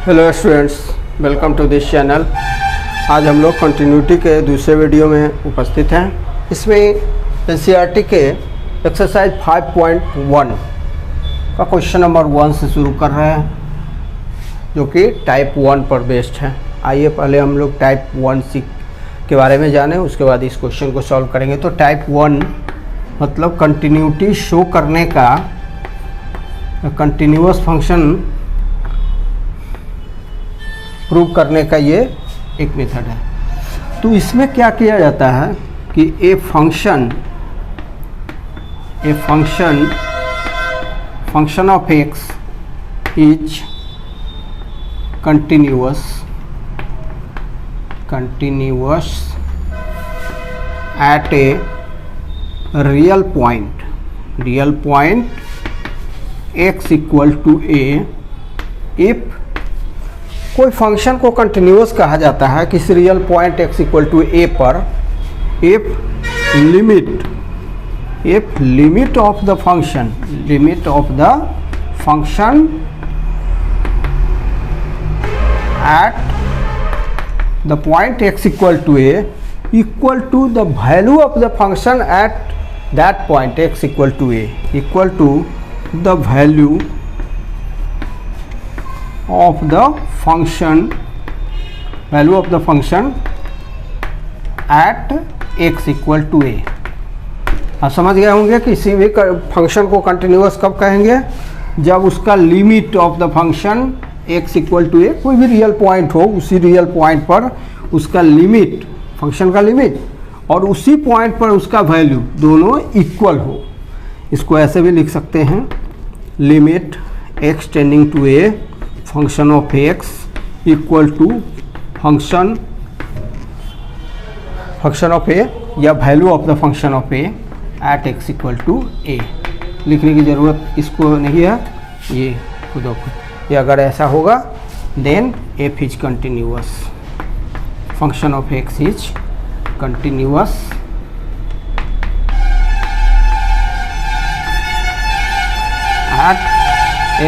Hello students, welcome to this channel. आज हम लोग कंटिन्यूटी के दूसरे वीडियो में उपस्थित हैं। इसमें एनसीईआरटी के एक्सरसाइज 5.1 का क्वेश्चन नंबर 1 से शुरू कर रहे हैं, जो कि टाइप 1 पर बेस्ड है। आइए पहले हम लोग टाइप 1 के बारे में जानें, उसके बाद इस क्वेश्चन को सॉल्व करेंगे। तो टाइप 1 मतलब कंटिन्यूटी शो करने का, कंटिन्यूअस फंक्शन प्रूव करने का ये एक मेथड है। तो इसमें क्या किया जाता है कि a function of x is continuous at a real point x equal to a if कोई फंक्शन को कंटिन्यूअस कहा जाता है किसी real point x equal to a पर if limit of the function at the point x equal to a equal to the value of the function at that point x equal to a equal to the value of the function at x equal to a। आप समझ गए होंगे कि किसी भी function को continuous कब कहेंगे, जब उसका limit of the function x equal to a, कोई भी रियल पॉइंट हो, उसी रियल पॉइंट पर उसका लिमिट, फंक्शन का लिमिट और उसी पॉइंट पर उसका वैल्यू दोनों इक्वल हो। इसको ऐसे भी लिख सकते हैं, limit x tending to a function of x equal to function of a या value of the function of a at x equal to a। लिखने की ज़रूरत इसको नहीं है, ये खुद और खुद। ये अगर ऐसा होगा then f is continuous, function of x is continuous at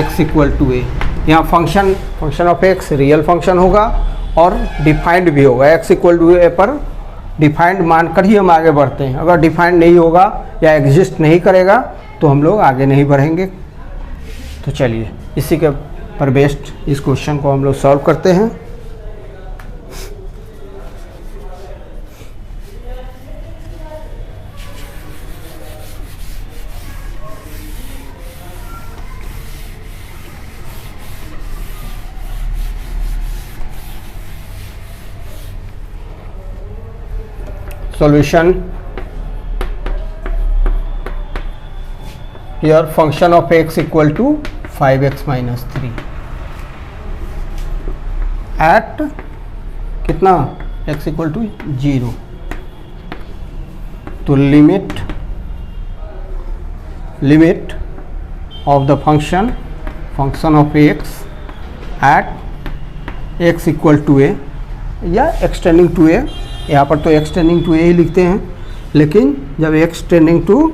x equal to a। यहाँ function of x real function होगा और डिफाइंड भी होगा। x इक्वल टू ए पर डिफाइंड मानकर ही हम आगे बढ़ते हैं। अगर डिफाइंड नहीं होगा या एग्जिस्ट नहीं करेगा तो हम लोग आगे नहीं बढ़ेंगे। तो चलिए इसी के पर बेस्ड इस क्वेश्चन को हम लोग सॉल्व करते हैं। Solution: here function of x equal to 5x minus 3 at कितना x equal to 0। तो limit of the function of x at x equal to a या x टेंडिंग टू a। यहाँ पर तो x टेंडिंग टू a ही लिखते हैं, लेकिन जब x टेंडिंग टू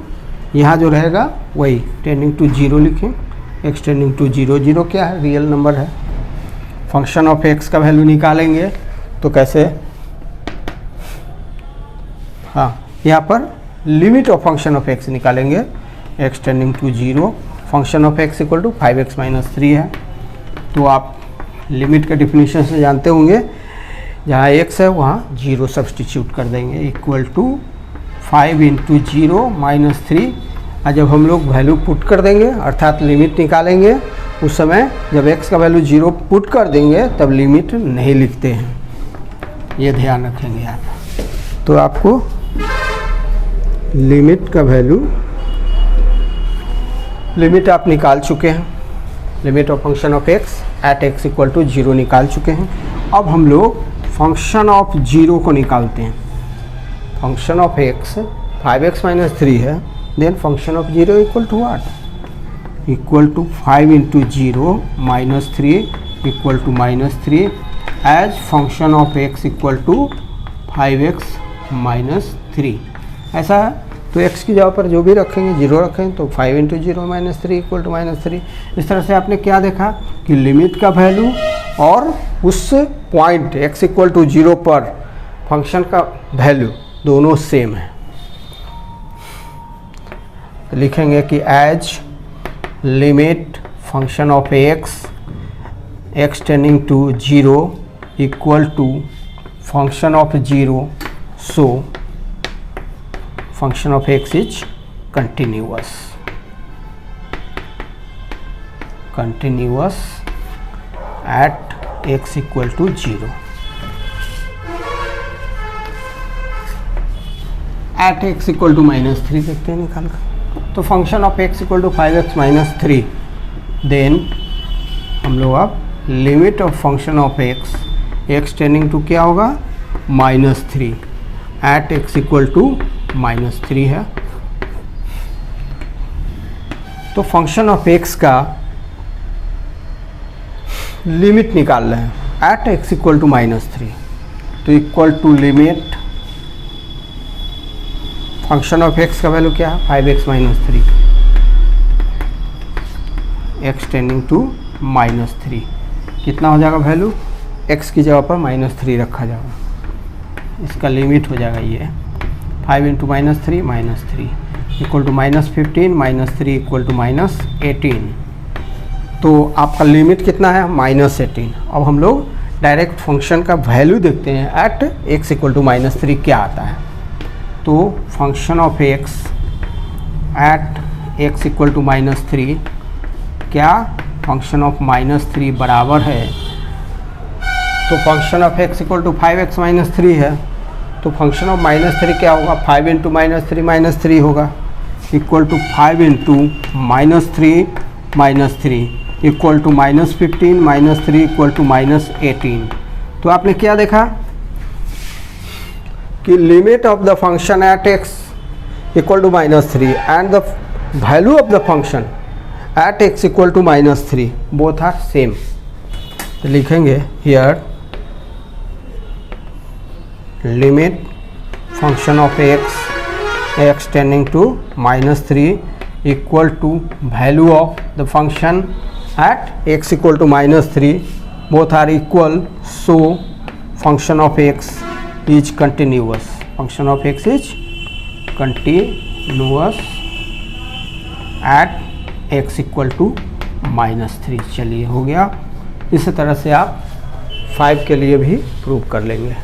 यहाँ जो रहेगा वही टेंडिंग टू 0 लिखें। x टेंडिंग टू 0 क्या है, रियल नंबर है। फंक्शन ऑफ x का वैल्यू निकालेंगे तो कैसे, हाँ यहाँ पर limit of function of x निकालेंगे। x tending to 0, function of x equal to 5x minus 3 है। तो आप लिमिट के डिफिनीशन से जानते होंगे, जहाँ x है वहाँ 0 सब्सटीट्यूट कर देंगे, इक्वल टू 5 इंटू 0 माइनस 3। और जब हम लोग वैल्यू पुट कर देंगे अर्थात लिमिट निकालेंगे, उस समय जब x का वैल्यू 0 पुट कर देंगे तब लिमिट नहीं लिखते हैं, ये ध्यान रखेंगे आप। तो आपको लिमिट का वैल्यू, लिमिट आप निकाल चुके हैं, limit of function of x at x equal to 0 निकाल चुके हैं। अब हम लोग फंक्शन ऑफ 0 को निकालते हैं। Function of x 5x minus 3 है, then function of 0 equal to what, equal to 5 into 0 minus 3 equal to minus 3 as function of x equal to 5x minus 3। ऐसा है तो x की जगह पर जो भी रखेंगे 0 रखेंगे तो 5 into 0 minus 3 equal to minus 3। इस तरह से आपने क्या देखा कि लिमिट का वैल्यू और उस पॉइंट x इक्वल टू 0 पर फंक्शन का वैल्यू दोनों सेम है। तो लिखेंगे कि as limit function of x tending to 0 equal to function of 0, so function of x is continuous at x equal to 0, at x equal to -3 देखते हैं निकाल कर। तो function of x equal to 5x minus 3, then हम लोग अब limit of function of x tending to क्या होगा -3 एट x इक्वल टू -3 है। तो फंक्शन ऑफ x का लिमिट निकाल रहे हैं एट x इक्वल टू -3, तो equal to limit function of x का वैल्यू क्या है 5x minus 3, x tending to -3 कितना हो जाएगा वैल्यू, x की जगह पर -3 रखा जाएगा, इसका लिमिट हो जाएगा ये 5 into -3 equal to -15 -3 equal to -18। तो आपका लिमिट कितना है -18। अब हम लोग डायरेक्ट फंक्शन का वैल्यू देखते हैं एट x इक्वल टू -3 क्या आता है। तो function of x at x equal to -3 क्या फंक्शन ऑफ -3 बराबर है, तो function of x equal to 5x minus 3 है, तो फंक्शन ऑफ -3 क्या होगा 5 इंटू -3 होगा equal to 5 into -3 equal to -15 -3 equal to -18। तो आपने क्या देखा कि limit of the function at x equal to -3 and the value of the function at x equal to -3 both are same. तो लिखेंगे here limit function of x tending to -3 equal to value of the function at x equal to -3 both are equal, so function of x is continuous, function of x is continuous at x equal to -3। चलिए हो गया। इसी तरह से आप 5 के लिए भी प्रूव कर लेंगे।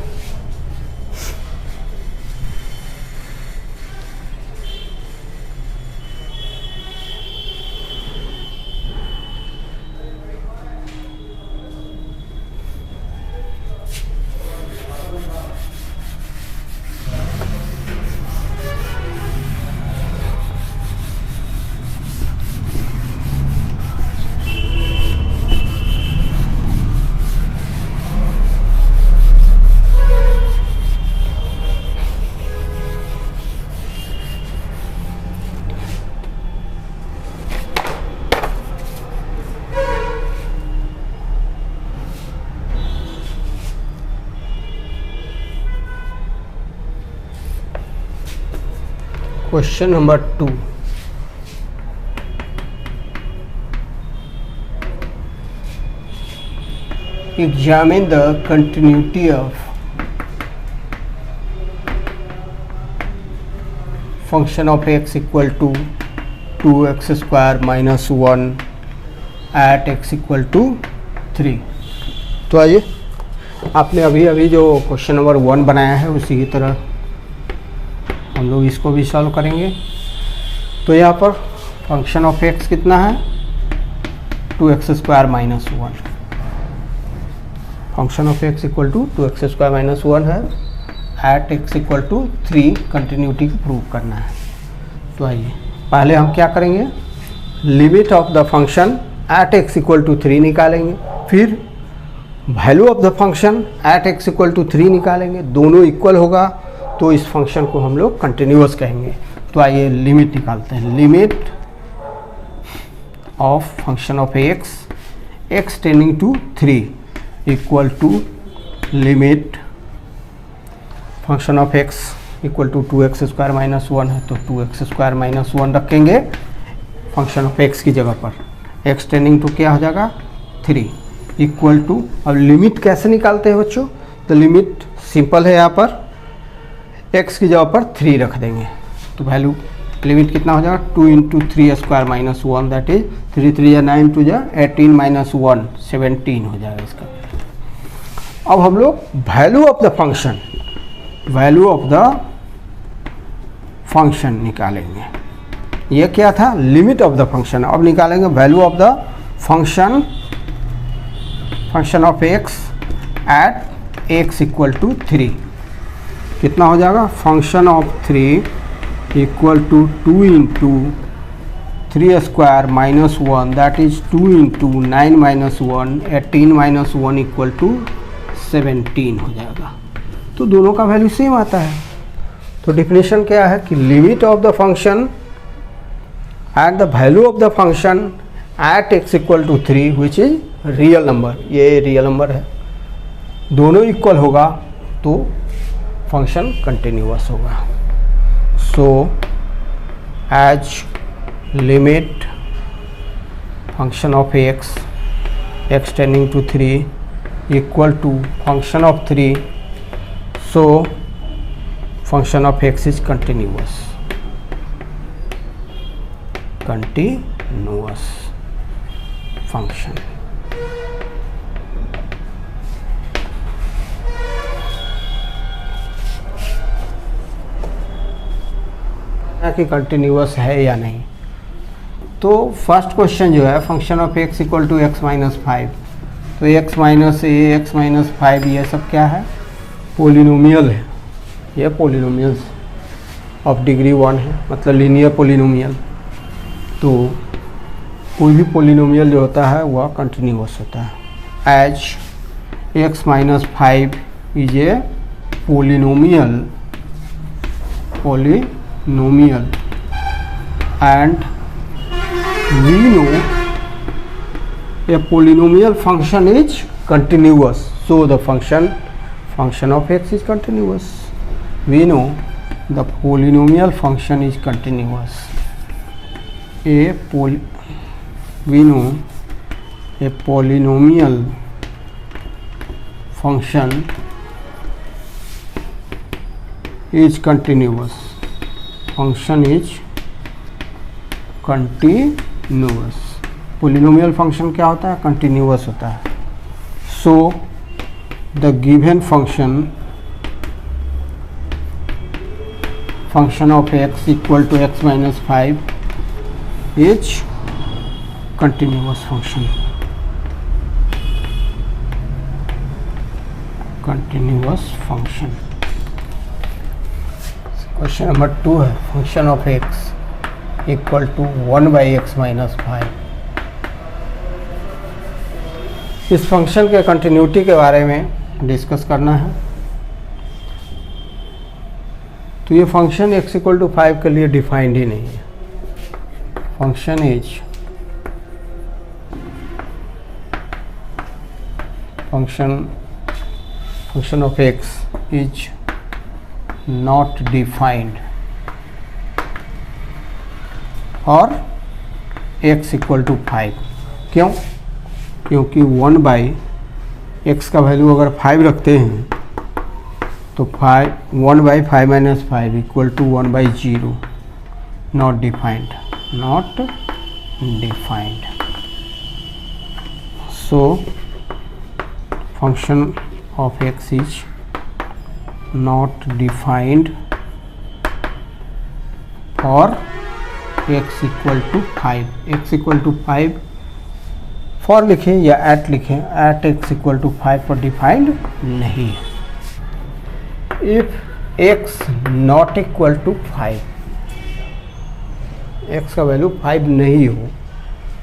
Question number 2. Examine the continuity of function of x equal to 2x square minus 1 at x equal to 3। तो आइए आपने अभी जो क्वेश्चन नंबर 1 बनाया है उसी की तरह हम लोग इसको भी सॉल्व करेंगे। तो यहाँ पर फंक्शन ऑफ x कितना है 2x square minus 1, function of x equal to 2x square minus 1 है at x equal to 3 continuity को प्रूव करना है। तो आइए पहले हम क्या करेंगे limit of the function at x equal to 3 निकालेंगे, फिर value of the function at x equal to 3 निकालेंगे, दोनों इक्वल होगा तो इस फंक्शन को हम लोग कंटिन्यूअस कहेंगे। तो आइए लिमिट निकालते हैं। Limit of function of x tending to 3 equal to limit function of x equal to 2x square minus 1 है तो 2x स्क्वायर माइनस 1 रखेंगे फंक्शन ऑफ x की जगह पर। x टेंडिंग टू क्या हो जाएगा 3 इक्वल टू, अब लिमिट कैसे निकालते हैं बच्चों? तो लिमिट सिंपल है, यहाँ पर x की जगह पर 3 रख देंगे तो वैल्यू लिमिट कितना हो जाएगा 2 into 3 square minus 1, that is 3 3 या 9 2 या 18 माइनस 1 17 हो जाएगा इसका। अब हम लोग value of the function, value of the function निकालेंगे। ये क्या था? Limit of the function. अब निकालेंगे value of the function, function of x at x equal to 3। कितना हो जाएगा? Function of 3 equal to 2 into 3 square minus 1, that is 2 into 9 minus 1 18 minus 1 equal to 17 हो जाएगा। तो दोनों का वैल्यू सेम आता है। तो डिफिनेशन क्या है कि limit of the function at the value of the function at x equal to 3 which is real number, ये रियल नंबर है, दोनों इक्वल होगा तो फंक्शन कंटिन्यूअस होगा। So as limit function of x tending to 3 equal to function of 3, so function of x is continuous, continuous function. कि continuous है या नहीं। तो फर्स्ट क्वेश्चन जो है function of x equal to x minus 5, तो x minus a x minus 5 ये सब क्या है? पोलिनोमियल है, ये पोलिनोमियल्स ऑफ डिग्री 1 है, मतलब लीनियर पोलिनोमियल। तो कोई भी पोलिनोमियल जो होता है वह कंटिन्यूअस होता है। As x minus 5 is a polynomial, polynomial and we know a polynomial function is continuous, so the function of x is continuous. We know the polynomial function is continuous. We know a polynomial function is continuous, function is continuous। Polynomial function क्या होता है? Continuous होता है। So the given function of x equal to x minus 5 is continuous function, continuous function. Question number 2 है function of x equal to 1 by x minus 5। इस function के continuity के बारे में डिस्कस करना है। तो ये फंक्शन x इक्वल टू 5 के लिए डिफाइंड ही नहीं है। Function is function of x is not defined और x इक्वल टू 5। क्यों? क्योंकि 1 बाई एक्स का वैल्यू अगर 5 रखते हैं तो 1 by 5 minus 5 equal to 1 by 0, not defined, not defined. So function of x is not defined for x equal to 5, x equal to 5 for लिखें या at लिखें, at x equal to 5 पर defined नहीं है। if x not equal to 5, x का value 5 नहीं हो,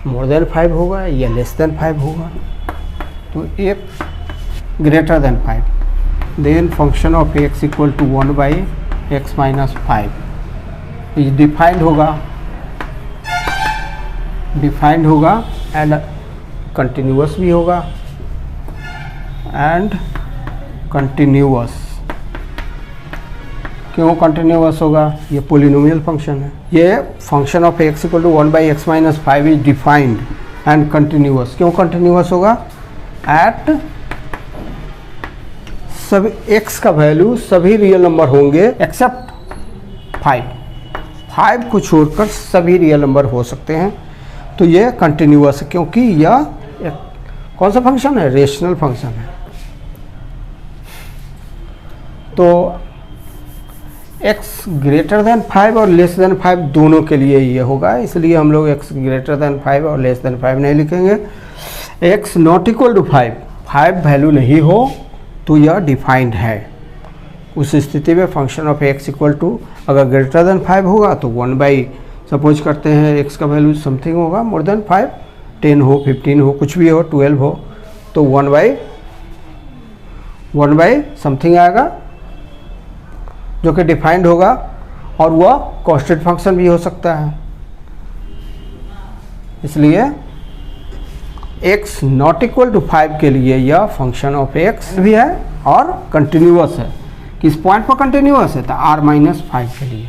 more than 5 होगा या लेस देन 5 होगा, तो if greater than 5 then function of x equal to 1 by x minus 5 is defined होगा and continuous भी होगा and continuous। क्यों कंटिन्यूअस होगा? ये पोलिनोमियल फंक्शन है। ये function of x equal to 1 by x minus 5 is defined and continuous. क्यों continuous होगा? एट सभी x का वैल्यू सभी रियल नंबर होंगे एक्सेप्ट 5 को छोड़कर सभी रियल नंबर हो सकते हैं। तो ये कंटिन्यूअस है क्योंकि यह कौन सा फंक्शन है, रेशनल फंक्शन है। तो x ग्रेटर देन 5 और लेस देन 5 दोनों के लिए ये होगा, इसलिए हम लोग x ग्रेटर देन 5 और लेस देन 5 नहीं लिखेंगे। x not equal to 5 value नहीं हो तो यह डिफाइंड है। उस स्थिति में function of x equal to अगर ग्रेटर देन 5 होगा तो 1 सपोज करते हैं x का वैल्यू समथिंग होगा मोर देन 5, 10 हो, 15 हो, कुछ भी हो, 12 हो, तो 1 समथिंग आएगा जो कि डिफाइंड होगा और वह कांस्टेंट फंक्शन भी हो सकता है। इसलिए x नॉट इक्वल टू 5 के लिए यह फंक्शन ऑफ x भी है और कंटिन्यूअस है। किस पॉइंट पर कंटिन्यूअस है, तो r-5 के लिए।